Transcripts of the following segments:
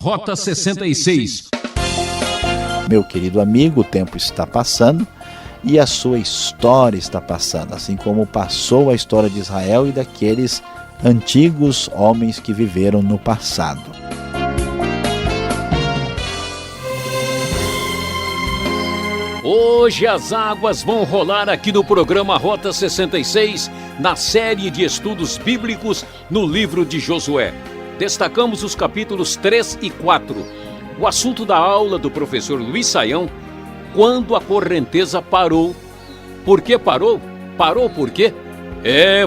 Rota 66. Meu querido amigo, o tempo está passando e a sua história está passando, assim como passou a história de Israel e daqueles antigos homens que viveram no passado. Hoje as águas vão rolar aqui no programa Rota 66, na série de estudos bíblicos no livro de Josué. Destacamos os capítulos 3 e 4. O assunto da aula do professor Luiz Saião: quando a correnteza parou. Por que parou? Parou por quê?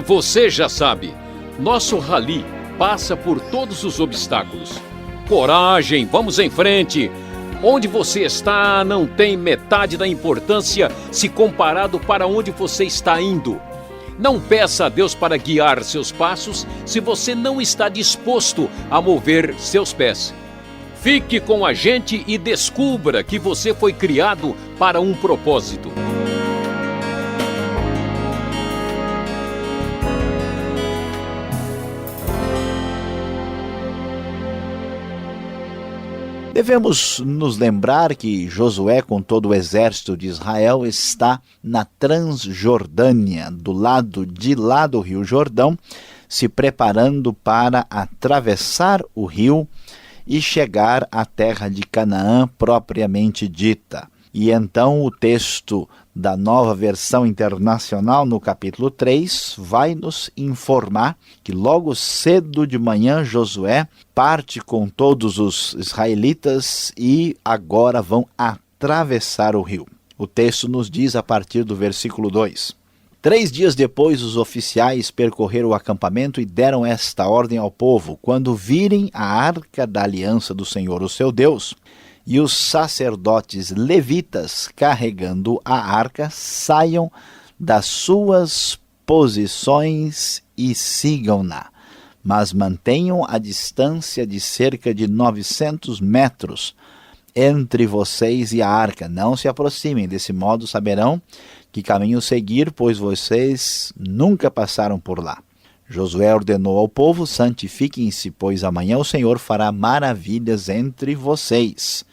Você já sabe. Nosso rally passa por todos os obstáculos. Coragem, vamos em frente. Onde você está não tem metade da importância se comparado para onde você está indo. Não peça a Deus para guiar seus passos se você não está disposto a mover seus pés. Fique com a gente e descubra que você foi criado para um propósito. Devemos nos lembrar que Josué, com todo o exército de Israel, está na Transjordânia, do lado de lá do Rio Jordão, se preparando para atravessar o rio e chegar à terra de Canaã propriamente dita. E então o texto da Nova Versão Internacional, no capítulo 3, vai nos informar que logo cedo de manhã Josué parte com todos os israelitas e agora vão atravessar o rio. O texto nos diz a partir do versículo 2. 3 dias depois, os oficiais percorreram o acampamento e deram esta ordem ao povo: quando virem a arca da aliança do Senhor, o seu Deus, e os sacerdotes levitas carregando a arca, saiam das suas posições e sigam-na, mas mantenham a distância de cerca de 900 metros entre vocês e a arca. Não se aproximem, desse modo saberão que caminho seguir, pois vocês nunca passaram por lá. Josué ordenou ao povo: santifiquem-se, pois amanhã o Senhor fará maravilhas entre vocês.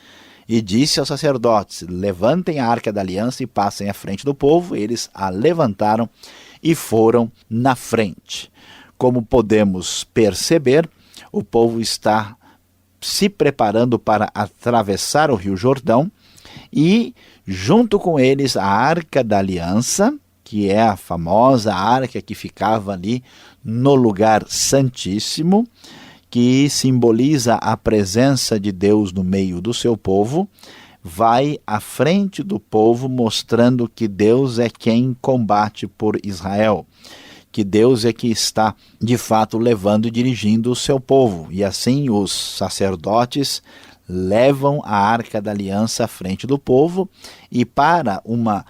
E disse aos sacerdotes: levantem a arca da aliança e passem à frente do povo. Eles a levantaram e foram na frente. Como podemos perceber, o povo está se preparando para atravessar o Rio Jordão e, junto com eles, a arca da aliança, que é a famosa arca que ficava ali no lugar santíssimo, que simboliza a presença de Deus no meio do seu povo, vai à frente do povo, mostrando que Deus é quem combate por Israel, que Deus é que está, de fato, levando e dirigindo o seu povo. E assim os sacerdotes levam a arca da aliança à frente do povo, e para uma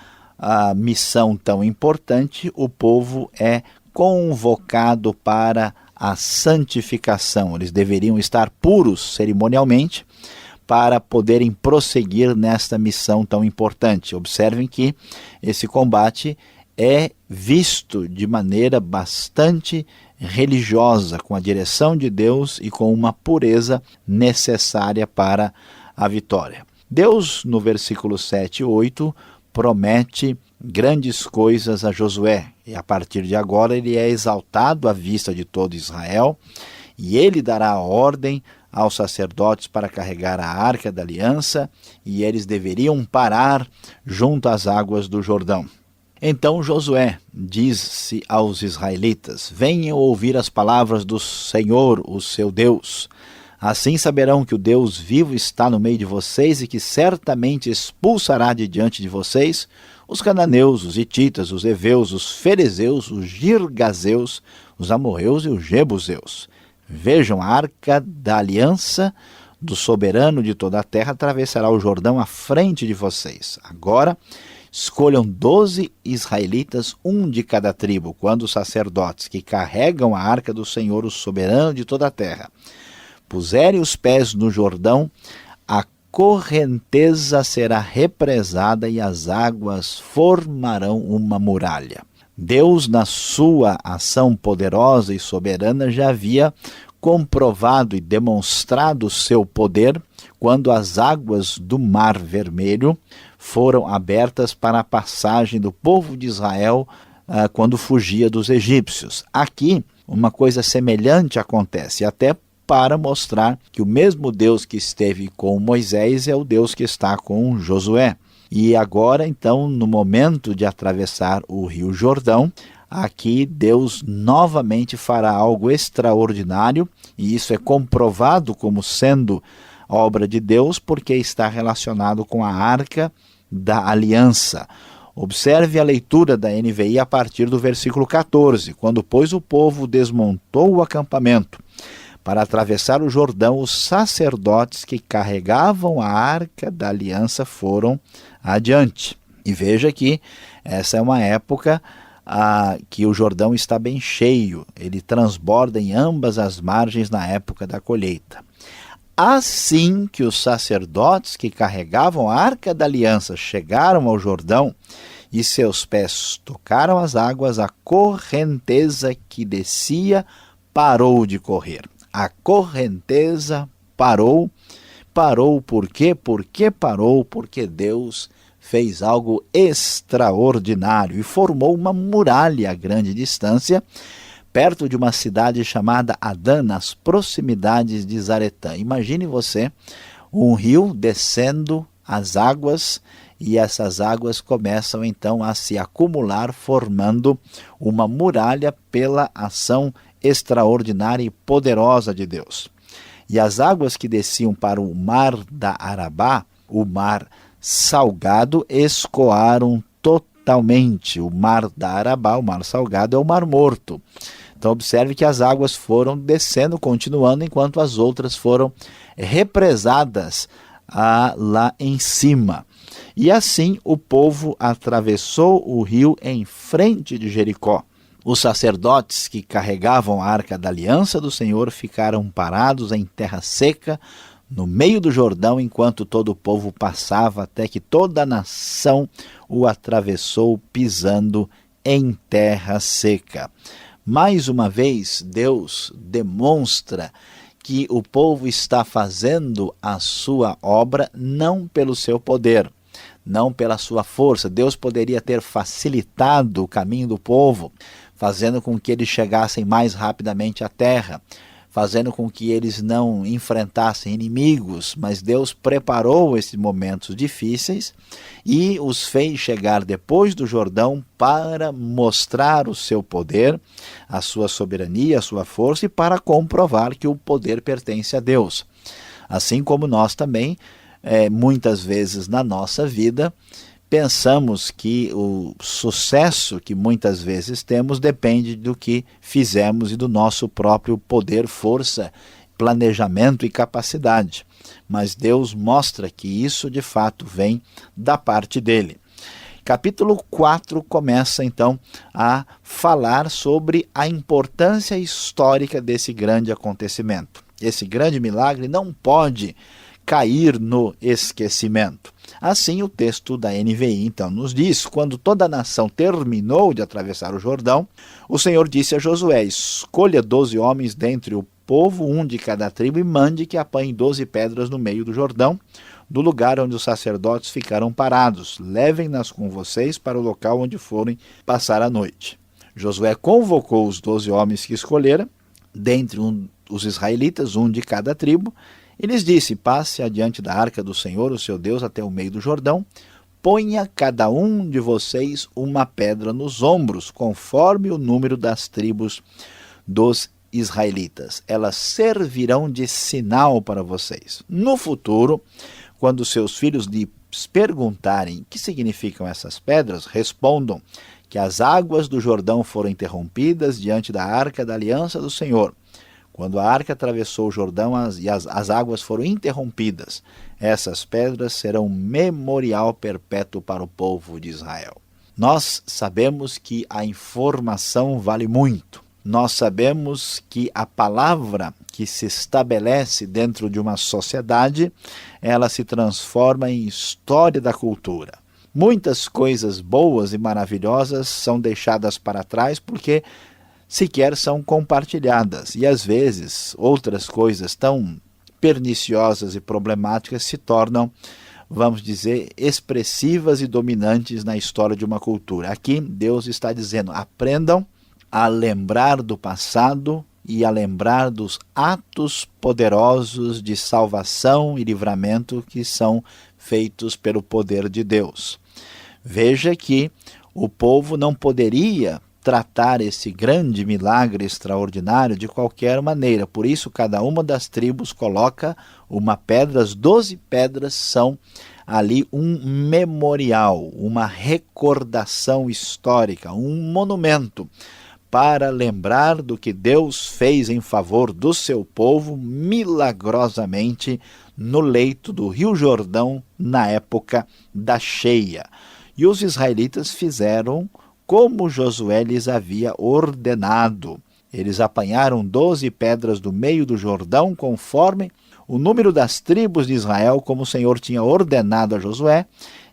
missão tão importante, o povo é convocado para a santificação. Eles deveriam estar puros cerimonialmente para poderem prosseguir nesta missão tão importante. Observem que esse combate é visto de maneira bastante religiosa, com a direção de Deus e com uma pureza necessária para a vitória. Deus, no versículo 7 e 8, promete grandes coisas a Josué, e a partir de agora ele é exaltado à vista de todo Israel, e ele dará ordem aos sacerdotes para carregar a arca da aliança, e eles deveriam parar junto às águas do Jordão. Então Josué disse aos israelitas: venham ouvir as palavras do Senhor, o seu Deus. Assim saberão que o Deus vivo está no meio de vocês e que certamente expulsará de diante de vocês os cananeus, os hititas, os heveus, os ferezeus, os girgazeus, os amorreus e os jebuseus. Vejam, a arca da aliança do soberano de toda a terra atravessará o Jordão à frente de vocês. Agora escolham 12 israelitas, um de cada tribo, quando os sacerdotes que carregam a arca do Senhor, o soberano de toda a terra, puserem os pés no Jordão, a correnteza será represada e as águas formarão uma muralha. Deus, na sua ação poderosa e soberana, já havia comprovado e demonstrado o seu poder quando as águas do Mar Vermelho foram abertas para a passagem do povo de Israel quando fugia dos egípcios. Aqui, uma coisa semelhante acontece, até para mostrar que o mesmo Deus que esteve com Moisés é o Deus que está com Josué. E agora, então, no momento de atravessar o Rio Jordão, aqui Deus novamente fará algo extraordinário, e isso é comprovado como sendo obra de Deus, porque está relacionado com a Arca da Aliança. Observe a leitura da NVI a partir do versículo 14. Quando, pois, o povo desmontou o acampamento para atravessar o Jordão, os sacerdotes que carregavam a Arca da Aliança foram adiante. E veja que essa é uma época que o Jordão está bem cheio, ele transborda em ambas as margens na época da colheita. Assim que os sacerdotes que carregavam a Arca da Aliança chegaram ao Jordão e seus pés tocaram as águas, a correnteza que descia parou de correr. A correnteza parou. Parou por quê? Por que parou? Porque Deus fez algo extraordinário e formou uma muralha a grande distância, perto de uma cidade chamada Adã, nas proximidades de Zaretã. Imagine você um rio descendo as águas, e essas águas começam então a se acumular, formando uma muralha pela ação extraordinária e poderosa de Deus. E as águas que desciam para o mar da Arabá, o mar salgado, escoaram totalmente. O mar da Arabá, o mar salgado, é o mar morto. Então observe que as águas foram descendo, continuando, enquanto as outras foram represadas lá em cima. E assim o povo atravessou o rio em frente de Jericó. Os sacerdotes que carregavam a Arca da Aliança do Senhor ficaram parados em terra seca, no meio do Jordão, enquanto todo o povo passava, até que toda a nação o atravessou pisando em terra seca. Mais uma vez, Deus demonstra que o povo está fazendo a sua obra não pelo seu poder, não pela sua força. Deus poderia ter facilitado o caminho do povo, fazendo com que eles chegassem mais rapidamente à terra, fazendo com que eles não enfrentassem inimigos, mas Deus preparou esses momentos difíceis e os fez chegar depois do Jordão para mostrar o seu poder, a sua soberania, a sua força, e para comprovar que o poder pertence a Deus. Assim como nós também, muitas vezes na nossa vida, pensamos que o sucesso que muitas vezes temos depende do que fizemos e do nosso próprio poder, força, planejamento e capacidade. Mas Deus mostra que isso de fato vem da parte dele. Capítulo 4 começa então a falar sobre a importância histórica desse grande acontecimento. Esse grande milagre não pode cair no esquecimento. Assim, o texto da NVI, então, nos diz: quando toda a nação terminou de atravessar o Jordão, o Senhor disse a Josué: escolha 12 homens dentre o povo, um de cada tribo, e mande que apanhem 12 pedras no meio do Jordão, do lugar onde os sacerdotes ficaram parados. Levem-nas com vocês para o local onde forem passar a noite. Josué convocou os 12 homens que escolhera, dentre os israelitas, um de cada tribo, e lhes disse: passe adiante da arca do Senhor, o seu Deus, até o meio do Jordão, ponha cada um de vocês uma pedra nos ombros, conforme o número das tribos dos israelitas. Elas servirão de sinal para vocês. No futuro, quando seus filhos lhes perguntarem o que significam essas pedras, respondam que as águas do Jordão foram interrompidas diante da arca da aliança do Senhor. Quando a arca atravessou o Jordão e as águas foram interrompidas, essas pedras serão memorial perpétuo para o povo de Israel. Nós sabemos que a informação vale muito. Nós sabemos que a palavra que se estabelece dentro de uma sociedade, ela se transforma em história da cultura. Muitas coisas boas e maravilhosas são deixadas para trás porque sequer são compartilhadas. E às vezes outras coisas tão perniciosas e problemáticas se tornam, vamos dizer, expressivas e dominantes na história de uma cultura. Aqui Deus está dizendo: aprendam a lembrar do passado e a lembrar dos atos poderosos de salvação e livramento que são feitos pelo poder de Deus. Veja que o povo não poderia tratar esse grande milagre extraordinário de qualquer maneira. Por isso, cada uma das tribos coloca uma pedra. As 12 pedras são ali um memorial, uma recordação histórica, um monumento para lembrar do que Deus fez em favor do seu povo milagrosamente no leito do Rio Jordão na época da cheia. E os israelitas fizeram como Josué lhes havia ordenado. Eles apanharam 12 pedras do meio do Jordão, conforme o número das tribos de Israel, como o Senhor tinha ordenado a Josué,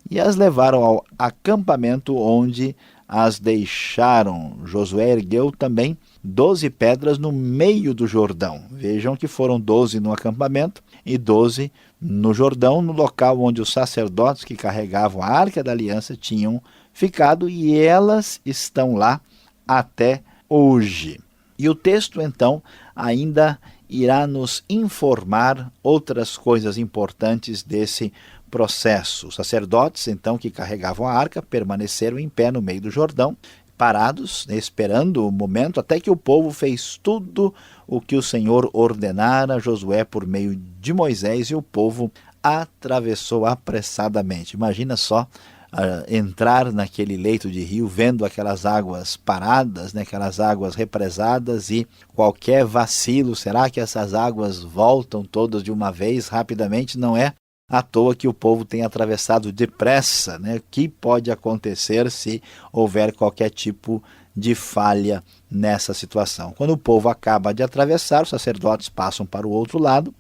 e as levaram ao acampamento onde as deixaram. Josué ergueu também 12 pedras no meio do Jordão. Vejam que foram 12 no acampamento e 12 no Jordão, no local onde os sacerdotes que carregavam a Arca da Aliança tinham ficado, e elas estão lá até hoje. E o texto, então, ainda irá nos informar outras coisas importantes desse processo. Os sacerdotes, então, que carregavam a arca, permaneceram em pé no meio do Jordão, parados, esperando o momento, até que o povo fez tudo o que o Senhor ordenara a Josué por meio de Moisés, e o povo atravessou apressadamente. Imagina só entrar naquele leito de rio, vendo aquelas águas paradas, né, aquelas águas represadas, e qualquer vacilo, será que essas águas voltam todas de uma vez, rapidamente? Não é à toa que o povo tem atravessado depressa, né? O que pode acontecer se houver qualquer tipo de falha nessa situação? Quando o povo acaba de atravessar, os sacerdotes passam para o outro lado,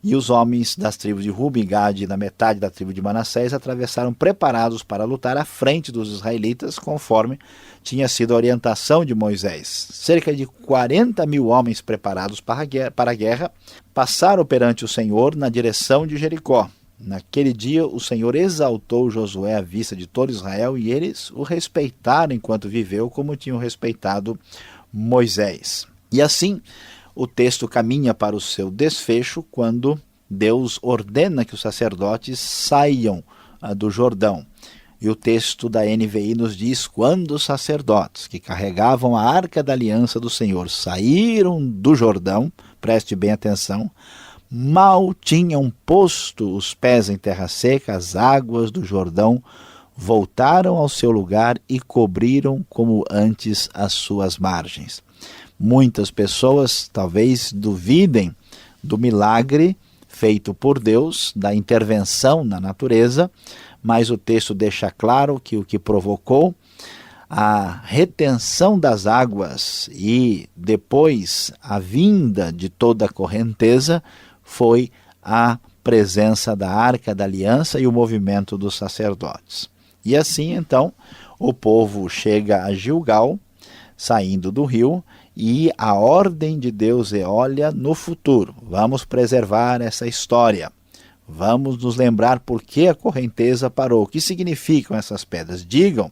e os homens das tribos de Ruben, Gad e da metade da tribo de Manassés atravessaram preparados para lutar à frente dos israelitas, conforme tinha sido a orientação de Moisés. Cerca de 40 mil homens preparados para a guerra passaram perante o Senhor na direção de Jericó. Naquele dia o Senhor exaltou Josué à vista de todo Israel, e eles o respeitaram enquanto viveu, como tinham respeitado Moisés. E assim o texto caminha para o seu desfecho quando Deus ordena que os sacerdotes saiam do Jordão. E o texto da NVI nos diz: quando os sacerdotes que carregavam a Arca da Aliança do Senhor saíram do Jordão, preste bem atenção, mal tinham posto os pés em terra seca, as águas do Jordão voltaram ao seu lugar e cobriram como antes as suas margens. Muitas pessoas talvez duvidem do milagre feito por Deus, da intervenção na natureza, mas o texto deixa claro que o que provocou a retenção das águas e depois a vinda de toda a correnteza foi a presença da Arca da Aliança e o movimento dos sacerdotes. E assim, então, o povo chega a Gilgal, saindo do rio, e a ordem de Deus é: olha, no futuro, vamos preservar essa história. Vamos nos lembrar por que a correnteza parou. O que significam essas pedras? Digam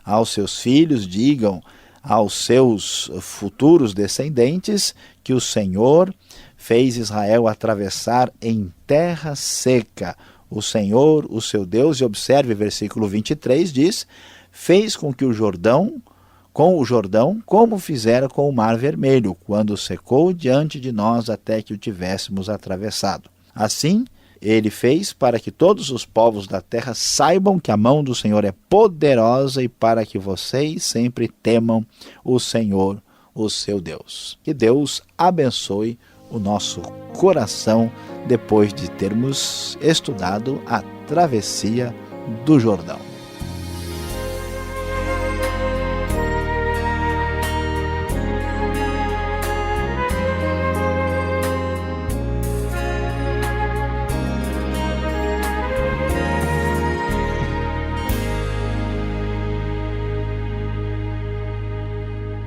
aos seus filhos, digam aos seus futuros descendentes que o Senhor fez Israel atravessar em terra seca. O Senhor, o seu Deus, e observe, versículo 23 diz: fez com o Jordão, como fizera com o Mar Vermelho, quando secou diante de nós até que o tivéssemos atravessado. Assim, ele fez para que todos os povos da terra saibam que a mão do Senhor é poderosa, e para que vocês sempre temam o Senhor, o seu Deus. Que Deus abençoe o nosso coração depois de termos estudado a travessia do Jordão.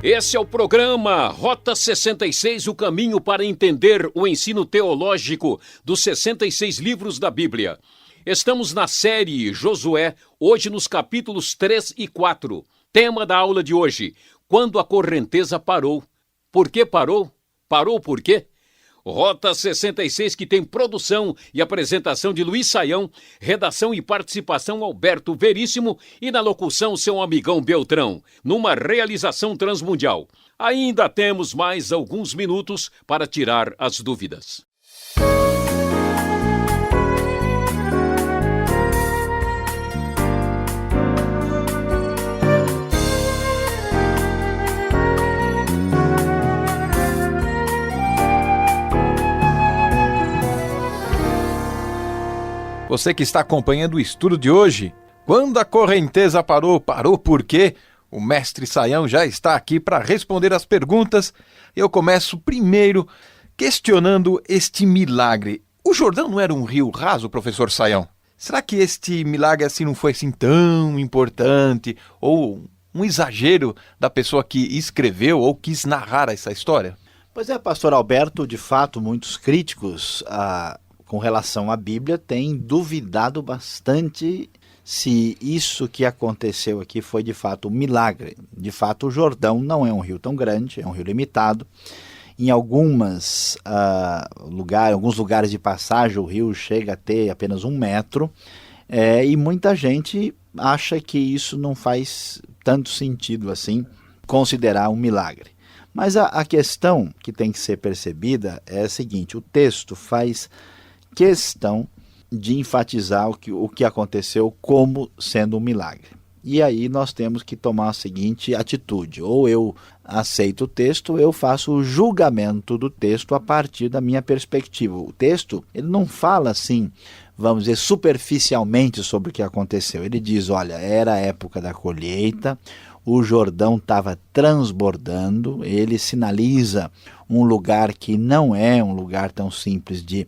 Esse é o programa Rota 66, o caminho para entender o ensino teológico dos 66 livros da Bíblia. Estamos na série Josué, hoje nos capítulos 3 e 4. Tema da aula de hoje, quando a correnteza parou. Por que parou? Parou por quê? Rota 66, que tem produção e apresentação de Luiz Saião, redação e participação Alberto Veríssimo e na locução seu amigão Beltrão, numa realização transmundial. Ainda temos mais alguns minutos para tirar as dúvidas. Você que está acompanhando o estudo de hoje, quando a correnteza parou, parou por quê? O mestre Saião já está aqui para responder as perguntas. Eu começo primeiro questionando este milagre. O Jordão não era um rio raso, professor Saião? Será que este milagre assim não foi assim tão importante ou um exagero da pessoa que escreveu ou quis narrar essa história? Pois é, pastor Alberto, de fato, muitos críticos com relação à Bíblia têm duvidado bastante se isso que aconteceu aqui foi de fato um milagre. De fato, o Jordão não é um rio tão grande, é um rio limitado. Em alguns lugares de passagem, o rio chega a ter apenas 1 metro, e muita gente acha que isso não faz tanto sentido assim, considerar um milagre. Mas a questão que tem que ser percebida é a seguinte: o texto faz questão de enfatizar o que aconteceu como sendo um milagre. E aí nós temos que tomar a seguinte atitude: ou eu aceito o texto, ou eu faço o julgamento do texto a partir da minha perspectiva. O texto, ele não fala assim, vamos dizer, superficialmente sobre o que aconteceu. Ele diz, olha, era a época da colheita, o Jordão estava transbordando, ele sinaliza um lugar que não é um lugar tão simples de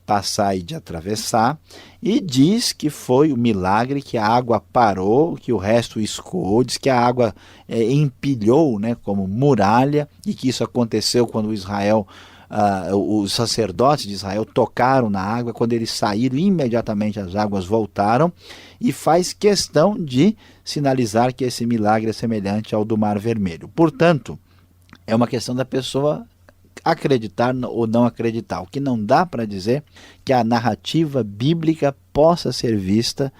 passar e de atravessar, e diz que foi um milagre, que a água parou, que o resto escoou, diz que a água empilhou, né, como muralha, e que isso aconteceu quando os sacerdotes de Israel tocaram na água. Quando eles saíram, imediatamente as águas voltaram, e faz questão de sinalizar que esse milagre é semelhante ao do Mar Vermelho. Portanto, é uma questão da pessoa acreditar ou não acreditar. O que não dá para dizer que a narrativa bíblica possa ser vista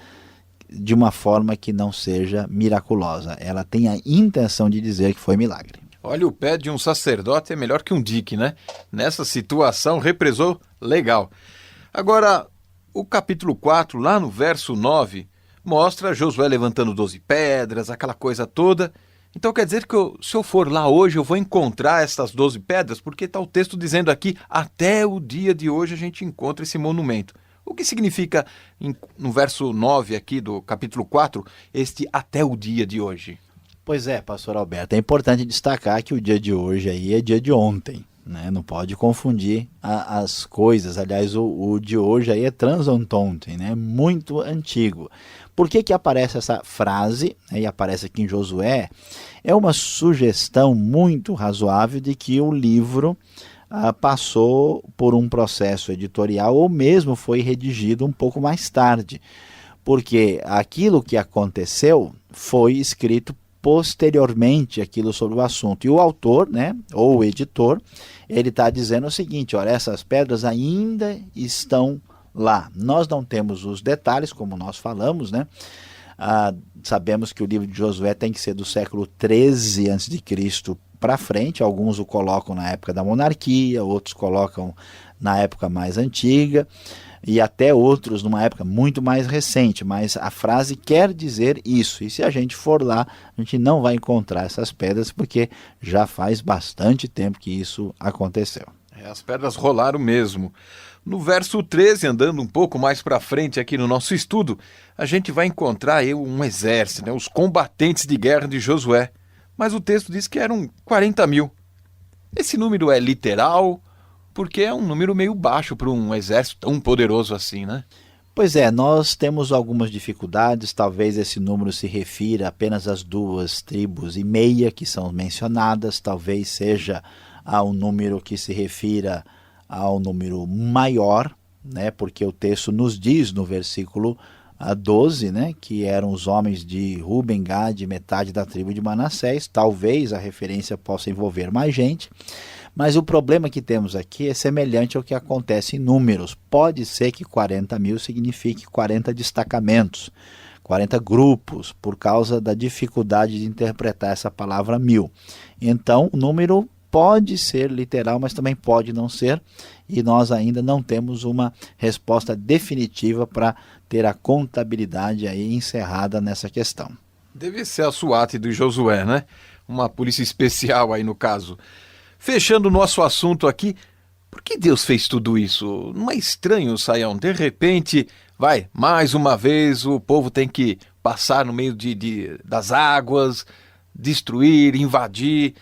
de uma forma que não seja miraculosa. Ela tem a intenção de dizer que foi milagre. Olha, o pé de um sacerdote é melhor que um dique, né? Nessa situação, represou legal. Agora, o capítulo 4, lá no verso 9, mostra Josué levantando 12 pedras, aquela coisa toda. Então quer dizer que se eu for lá hoje, eu vou encontrar essas 12 pedras, porque está o texto dizendo aqui, até o dia de hoje a gente encontra esse monumento. O que significa, no verso 9 aqui do capítulo 4, este até o dia de hoje? Pois é, pastor Alberto, é importante destacar que o dia de hoje aí é dia de ontem, né? Não pode confundir as coisas. Aliás, o de hoje aí é transontontem, né? Muito antigo. Por que aparece essa frase, né, e aparece aqui em Josué? É uma sugestão muito razoável de que o livro passou por um processo editorial ou mesmo foi redigido um pouco mais tarde, porque aquilo que aconteceu foi escrito posteriormente, aquilo sobre o assunto. E o autor, né, ou o editor, ele está dizendo o seguinte: olha, essas pedras ainda estão lá. Nós não temos os detalhes, como nós falamos, né? Sabemos que o livro de Josué tem que ser do século 13 a.C. para frente. Alguns o colocam na época da monarquia, outros colocam na época mais antiga, e até outros numa época muito mais recente, mas a frase quer dizer isso. E se a gente for lá, a gente não vai encontrar essas pedras, porque já faz bastante tempo que isso aconteceu. As pedras rolaram mesmo. No verso 13, andando um pouco mais para frente aqui no nosso estudo, a gente vai encontrar um exército, né, os combatentes de guerra de Josué. Mas o texto diz que eram 40 mil. Esse número é literal, porque é um número meio baixo para um exército tão poderoso assim, né? Pois é, nós temos algumas dificuldades, talvez esse número se refira apenas às 2,5 tribos que são mencionadas, talvez seja um número que se refira ao número maior, né, porque o texto nos diz no versículo 12, né, que eram os homens de Ruben, Gad, metade da tribo de Manassés. Talvez a referência possa envolver mais gente, mas o problema que temos aqui é semelhante ao que acontece em Números. Pode ser que 40.000 signifique 40 destacamentos, 40 grupos, por causa da dificuldade de interpretar essa palavra 1000. Então, o número pode ser literal, mas também pode não ser, e nós ainda não temos uma resposta definitiva para ter a contabilidade aí encerrada nessa questão. Deve ser a SWAT do Josué, né? Uma polícia especial aí no caso. Fechando o nosso assunto aqui, por que Deus fez tudo isso? Não é estranho, Sayão? De repente, mais uma vez o povo tem que passar no meio das águas, destruir, invadir.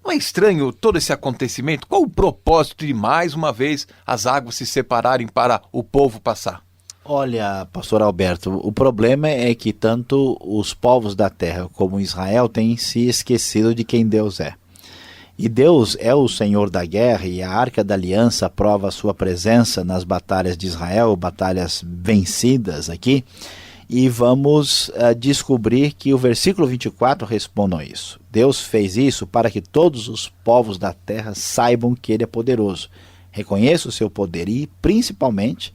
Não é estranho todo esse acontecimento? Qual o propósito de mais uma vez as águas se separarem para o povo passar? Olha, pastor Alberto, o problema é que tanto os povos da terra como Israel têm se esquecido de quem Deus é. E Deus é o Senhor da guerra, e a Arca da Aliança prova a sua presença nas batalhas de Israel, batalhas vencidas aqui, e vamos descobrir que o versículo 24 responde a isso. Deus fez isso para que todos os povos da terra saibam que Ele é poderoso, reconheça o seu poder e, principalmente,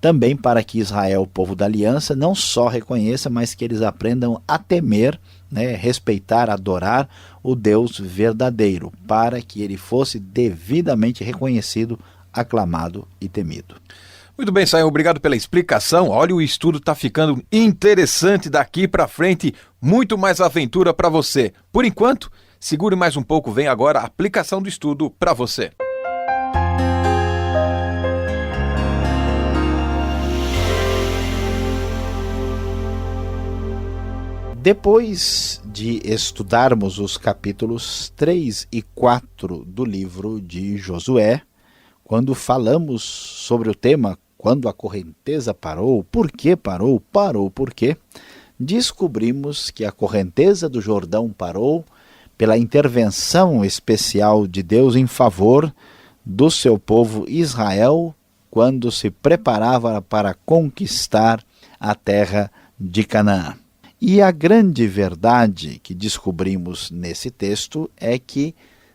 também para que Israel, o povo da aliança, não só reconheça, mas que eles aprendam a temer, né, respeitar, adorar o Deus verdadeiro, para que ele fosse devidamente reconhecido, aclamado e temido. Muito bem, Sayão, obrigado pela explicação. Olha, o estudo está ficando interessante daqui para frente, muito mais aventura para você. Por enquanto, segure mais um pouco, vem agora a aplicação do estudo para você. Depois de estudarmos os capítulos 3 e 4 do livro de Josué, quando falamos sobre o tema quando a correnteza parou, por que parou por quê, descobrimos que a correnteza do Jordão parou pela intervenção especial de Deus em favor do seu povo Israel quando se preparava para conquistar a terra de Canaã. E a grande verdade que descobrimos nesse texto é que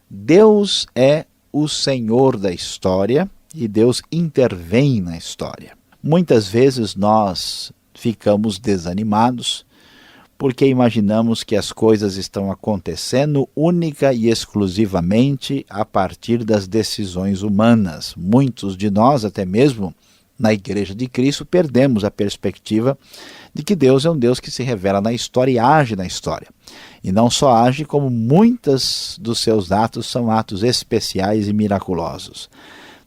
Deus é o Senhor da história e Deus intervém na história. Muitas vezes nós ficamos desanimados porque imaginamos que as coisas estão acontecendo única e exclusivamente a partir das decisões humanas. Muitos de nós, até mesmo na Igreja de Cristo, perdemos a perspectiva de que Deus é um Deus que se revela na história e age na história. E não só age, como muitos dos seus atos são atos especiais e miraculosos.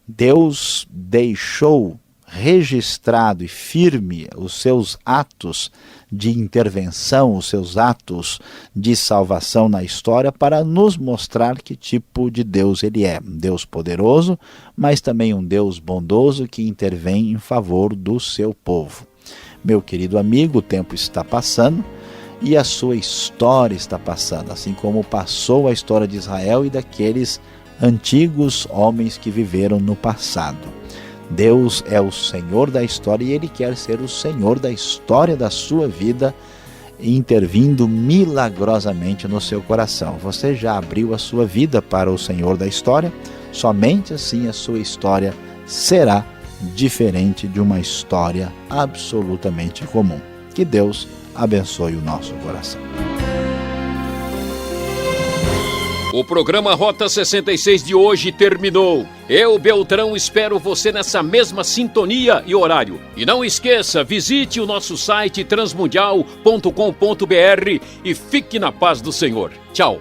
Deus deixou registrado e firme os seus atos de intervenção, os seus atos de salvação na história para nos mostrar que tipo de Deus Ele é. Um Deus poderoso, mas também um Deus bondoso que intervém em favor do seu povo. Meu querido amigo, o tempo está passando e a sua história está passando, assim como passou a história de Israel e daqueles antigos homens que viveram no passado. Deus é o Senhor da história e Ele quer ser o Senhor da história da sua vida, intervindo milagrosamente no seu coração. Você já abriu a sua vida para o Senhor da história? Somente assim a sua história será diferente de uma história absolutamente comum. Que Deus abençoe o nosso coração. O programa Rota 66 de hoje terminou. Eu, Beltrão, espero você nessa mesma sintonia e horário. E não esqueça, visite o nosso site transmundial.com.br e fique na paz do Senhor. Tchau.